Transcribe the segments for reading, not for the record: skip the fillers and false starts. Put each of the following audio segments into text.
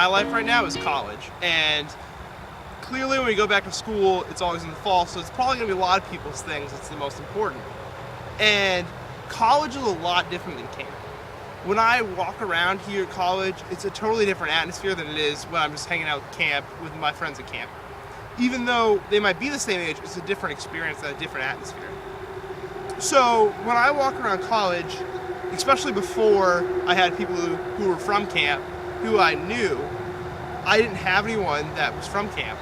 my life right now is college. And clearly when we go back to school, it's always in the fall, so it's probably going to be a lot of people's things that's the most important. And college is a lot different than camp. When I walk around here at college, it's a totally different atmosphere than it is when I'm just hanging out at camp with my friends at camp. Even though they might be the same age, it's a different experience and a different atmosphere. So when I walk around college, especially before I had people who were from camp, who I knew, I didn't have anyone that was from camp.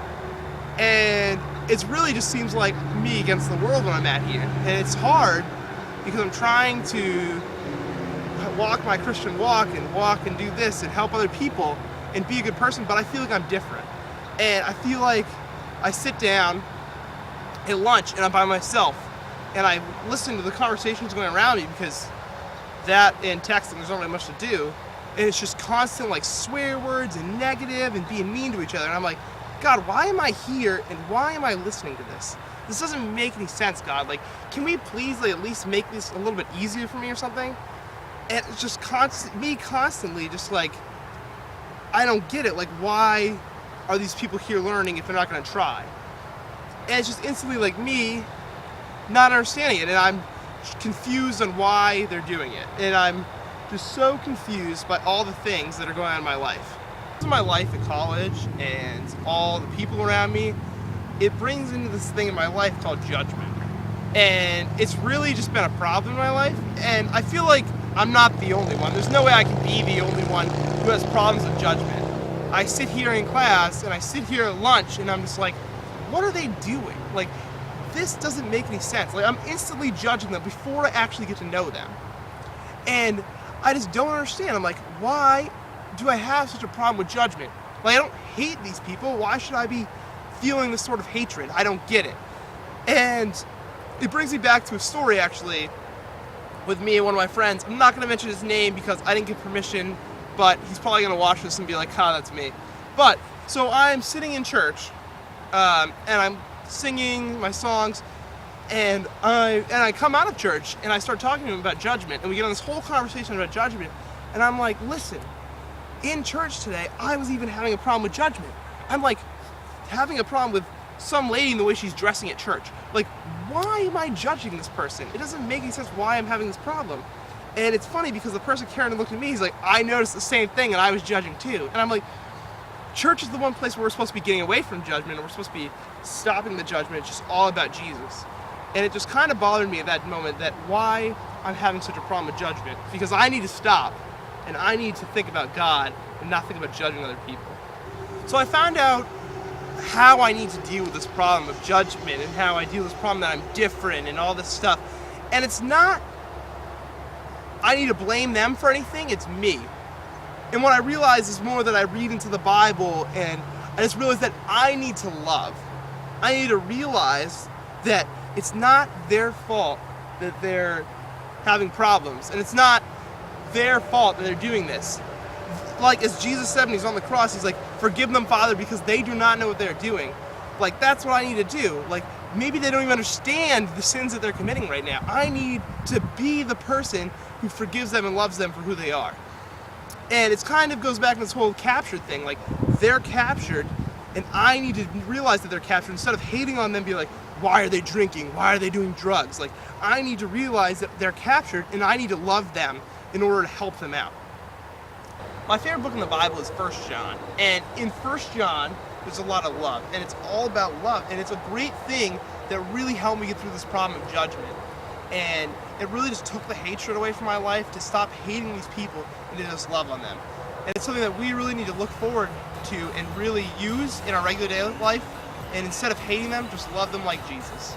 And it really just seems like me against the world when I'm at here. And it's hard because I'm trying to walk my Christian walk and do this and help other people and be a good person, but I feel like I'm different. And I feel like I sit down at lunch and I'm by myself and I listen to the conversations going around me, because that and texting, there's not really much to do, and it's just constant like swear words and negative and being mean to each other. And I'm like, God, why am I here and why am I listening to this? This doesn't make any sense, God. Like, can we please at least make this a little bit easier for me or something? And it's just constantly just like, I don't get it. Like, why are these people here learning if they're not going to try? And it's just instantly like me not understanding it, and I'm confused on why they're doing it. And I'm just so confused by all the things that are going on in my life. In my life at college and all the people around me, it brings into this thing in my life called judgment. And it's really just been a problem in my life, and I feel like I'm not the only one. There's no way I can be the only one who has problems with judgment. I sit here in class and I sit here at lunch and I'm just like, what are they doing? Like, this doesn't make any sense. Like, I'm instantly judging them before I actually get to know them. And I just don't understand. I'm like, why do I have such a problem with judgment? Like, I don't hate these people. Why should I be feeling this sort of hatred? I don't get it. And it brings me back to a story, actually, with me and one of my friends. I'm not going to mention his name because I didn't get permission, but he's probably going to watch this and be like, that's me. But, so I'm sitting in church, and I'm singing my songs, and I come out of church, and I start talking to him about judgment, and we get on this whole conversation about judgment, and I'm like, listen, in church today, I was even having a problem with judgment. I'm like, having a problem with some lady in the way she's dressing at church. Like, why am I judging this person? It doesn't make any sense why I'm having this problem. And it's funny because the person Karen looked at me, he's like, I noticed the same thing and I was judging too. And I'm like, church is the one place where we're supposed to be getting away from judgment, and we're supposed to be stopping the judgment. It's just all about Jesus. And it just kind of bothered me at that moment that why I'm having such a problem with judgment, because I need to stop and I need to think about God and not think about judging other people. So I found out how I need to deal with this problem of judgment and how I deal with this problem that I'm different and all this stuff. And it's not I need to blame them for anything, it's me. And what I realize is more that I read into the Bible, and I just realize that I need to love. I need to realize that it's not their fault that they're having problems, and it's not their fault that they're doing this. Like, as Jesus said when he's on the cross, he's like, forgive them, Father, because they do not know what they're doing. Like, that's what I need to do. Like, maybe they don't even understand the sins that they're committing right now. I need to be the person who forgives them and loves them for who they are. And it kind of goes back to this whole captured thing. Like, they're captured, and I need to realize that they're captured instead of hating on them, be like, why are they drinking? Why are they doing drugs? Like, I need to realize that they're captured, and I need to love them in order to help them out. My favorite book in the Bible is 1 John. And in 1 John, there's a lot of love. And it's all about love. And it's a great thing that really helped me get through this problem of judgment. And it really just took the hatred away from my life to stop hating these people and to just love on them. And it's something that we really need to look forward to and really use in our regular day life. And instead of hating them, just love them like Jesus.